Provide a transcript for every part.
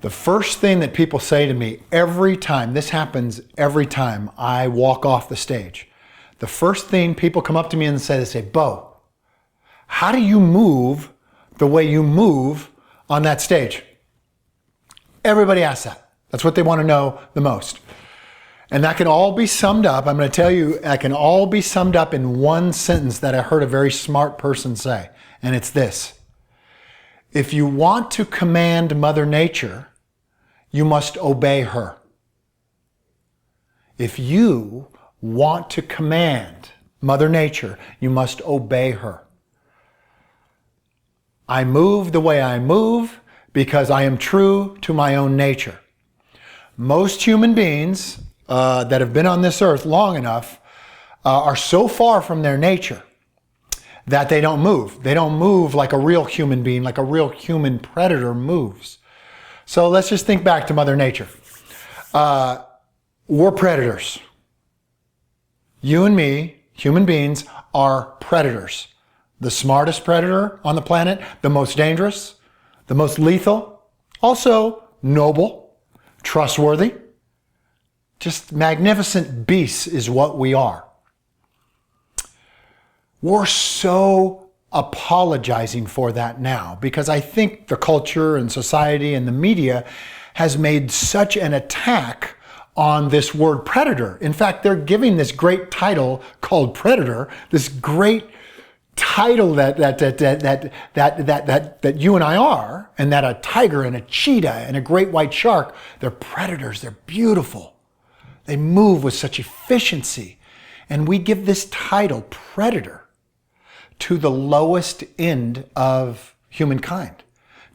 The first thing that people say to me every time, this happens every time I walk off the stage. The first thing people come up to me and say, they say, Bo, how do you move the way you move on that stage? Everybody asks that. That's what they want to know the most. And that can all be summed up. I'm going to tell you, that can all be summed up in one sentence that I heard a very smart person say. And it's this. If you want to command Mother Nature, you must obey her. If you want to command Mother Nature, you must obey her. I move the way I move because I am true to my own nature. Most human beings that have been on this earth long enough are so far from their nature that they don't move. They don't move like a real human being, like a real human predator moves. So let's just think back to Mother Nature. We're predators. You and me, human beings, are predators. The smartest predator on the planet, the most dangerous, the most lethal, also noble, trustworthy. Just magnificent beasts is what we are. We're so apologizing for that now because I think the culture and society and the media has made such an attack on this word predator. In fact, they're giving this great title called predator, this great title that you and I are, and that a tiger and a cheetah and a great white shark, they're predators, they're beautiful. They move with such efficiency. And we give this title, predator, to the lowest end of humankind,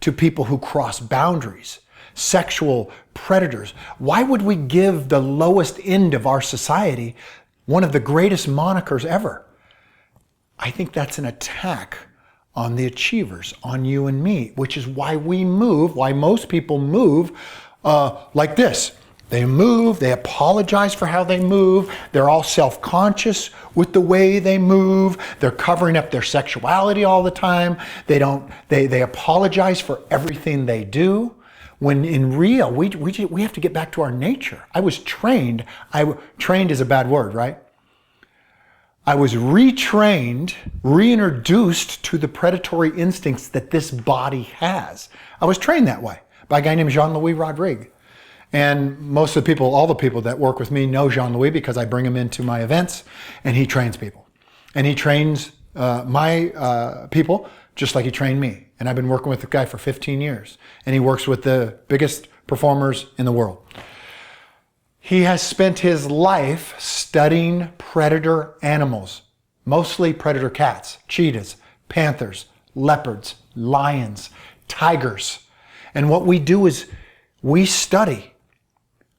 to people who cross boundaries, sexual predators. Why would we give the lowest end of our society one of the greatest monikers ever? I think that's an attack on the achievers, on you and me, which is why we move, why most people move like this. They move, they apologize for how they move, they're all self-conscious with the way they move, they're covering up their sexuality all the time, they apologize for everything they do, when in real, we have to get back to our nature. I was trained, trained is a bad word, right? I was retrained, reintroduced to the predatory instincts that this body has. I was trained that way by a guy named Jean-Louis Rodrigue. And most of the people, all the people that work with me know Jean-Louis because I bring him into my events and he trains people. And he trains my people just like he trained me. And I've been working with the guy for 15 years. And he works with the biggest performers in the world. He has spent his life studying predator animals, mostly predator cats, cheetahs, panthers, leopards, lions, tigers. And what we do is we study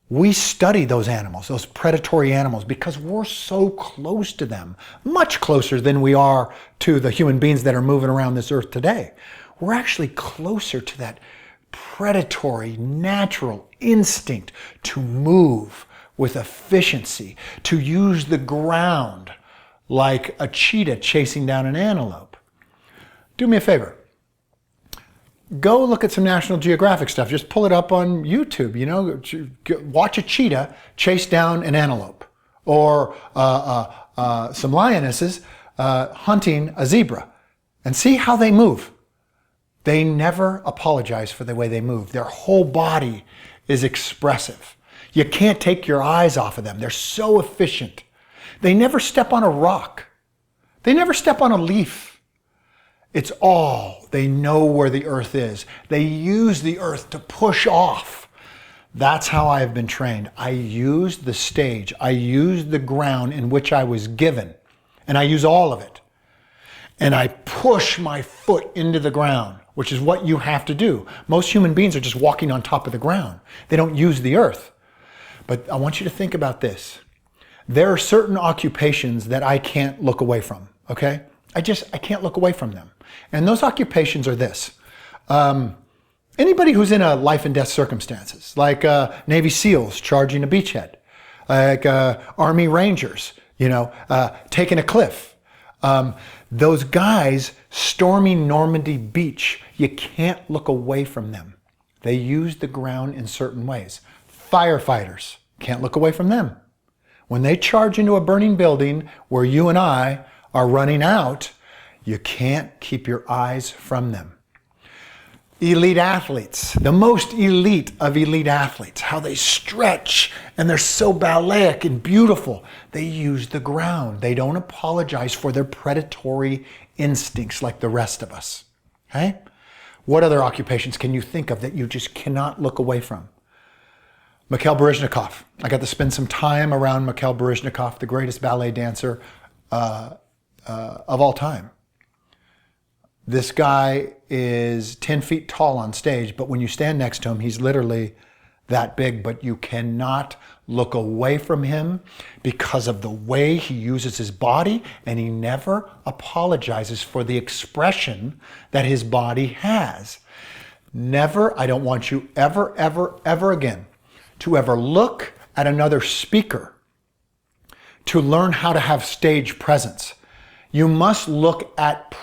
those animals, those predatory animals, because we're so close to them, much closer than we are to the human beings that are moving around this earth today. We're actually closer to that predatory, natural instinct to move with efficiency, to use the ground like a cheetah chasing down an antelope. Do me a favor. Go look at some National Geographic stuff. Just pull it up on YouTube, you know, watch a cheetah chase down an antelope, or some lionesses hunting a zebra, and see how they move. They never apologize for the way they move. Their whole body is expressive. You can't take your eyes off of them. They're so efficient. They never step on a rock. They never step on a leaf. It's all, they know where the earth is. They use the earth to push off. That's how I have been trained. I use the stage. I use the ground in which I was given. And I use all of it. And I push my foot into the ground, which is what you have to do. Most human beings are just walking on top of the ground. They don't use the earth. But I want you to think about this. There are certain occupations that I can't look away from, okay? I can't look away from them. And those occupations are this. Anybody who's in a life and death circumstances, like Navy SEALs charging a beachhead, like Army Rangers, you know, taking a cliff. Those guys storming Normandy Beach, you can't look away from them. They use the ground in certain ways. Firefighters, can't look away from them. When they charge into a burning building where you and I are running out, you can't keep your eyes from them. Elite athletes, the most elite of elite athletes, how they stretch and they're so balletic and beautiful. They use the ground. They don't apologize for their predatory instincts like the rest of us. Okay? What other occupations can you think of that you just cannot look away from? Mikhail Baryshnikov. I got to spend some time around Mikhail Baryshnikov, the greatest ballet dancer of all time. This guy is 10 feet tall on stage, but when you stand next to him, he's literally that big, but you cannot look away from him because of the way he uses his body, and he never apologizes for the expression that his body has. Never, I don't want you ever, ever, ever again to ever look at another speaker to learn how to have stage presence. You must look at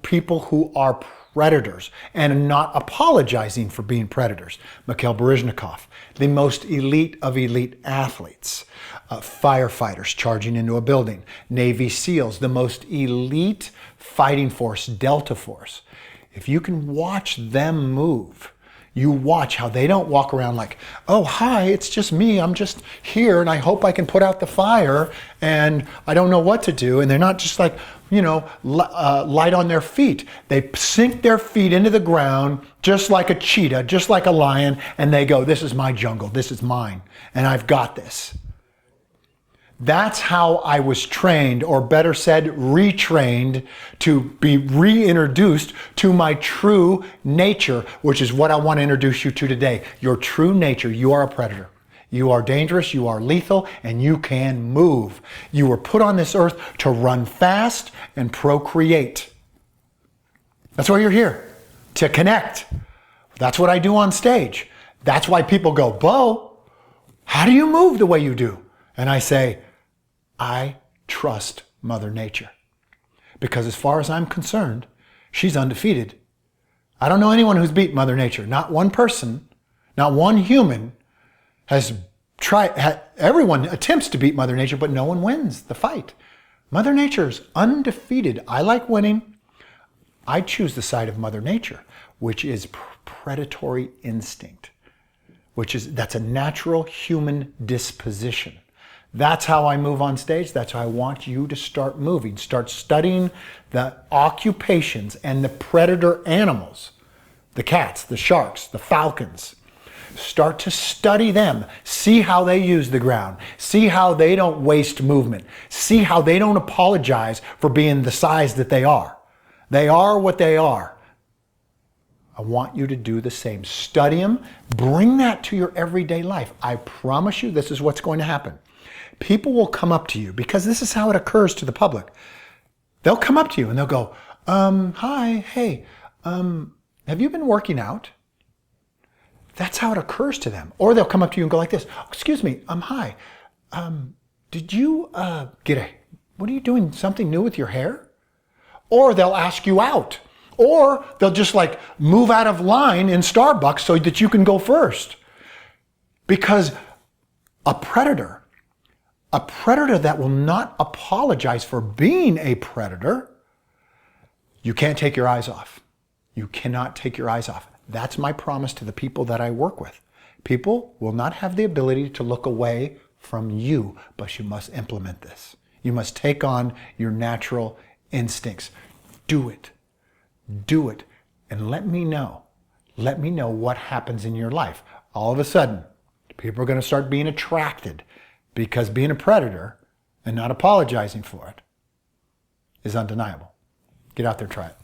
people who are predators and not apologizing for being predators. Mikhail Baryshnikov, the most elite of elite athletes. Firefighters charging into a building. Navy SEALs, the most elite fighting force, Delta Force. If you can watch them move, you watch how they don't walk around like, oh, hi, it's just me. I'm just here and I hope I can put out the fire and I don't know what to do. And they're not just like, light on their feet. They sink their feet into the ground just like a cheetah, just like a lion, and they go, this is my jungle, this is mine, and I've got this. That's how I was trained, or better said, retrained, to be reintroduced to my true nature, which is what I want to introduce you to today. Your true nature. You are a predator. You are dangerous, you are lethal, and you can move. You were put on this earth to run fast and procreate. That's why you're here, to connect. That's what I do on stage. That's why people go, Bo, how do you move the way you do? And I say, I trust Mother Nature. Because as far as I'm concerned, she's undefeated. I don't know anyone who's beat Mother Nature. Not one person, not one human has tried. Everyone attempts to beat Mother Nature, but no one wins the fight. Mother Nature's undefeated. I like winning. I choose the side of Mother Nature, which is predatory instinct, that's a natural human disposition. That's how I move on stage. That's how I want you to start moving. Start studying the occupations and the predator animals, the cats, the sharks, the falcons. Start to study them. See how they use the ground. See how they don't waste movement. See how they don't apologize for being the size that they are. They are what they are. I want you to do the same. Study them. Bring that to your everyday life. I promise you this is what's going to happen. People will come up to you, because this is how it occurs to the public. They'll come up to you and they'll go, hi, hey, have you been working out? That's how it occurs to them. Or they'll come up to you and go like this, excuse me, hi, did you what are you doing, something new with your hair? Or they'll ask you out. Or they'll just like move out of line in Starbucks so that you can go first. Because a predator that will not apologize for being a predator, you can't take your eyes off. You cannot take your eyes off. That's my promise to the people that I work with. People will not have the ability to look away from you, but you must implement this. You must take on your natural instincts. Do it. Do it. And let me know. Let me know what happens in your life. All of a sudden, people are going to start being attracted, because being a predator and not apologizing for it is undeniable. Get out there and try it.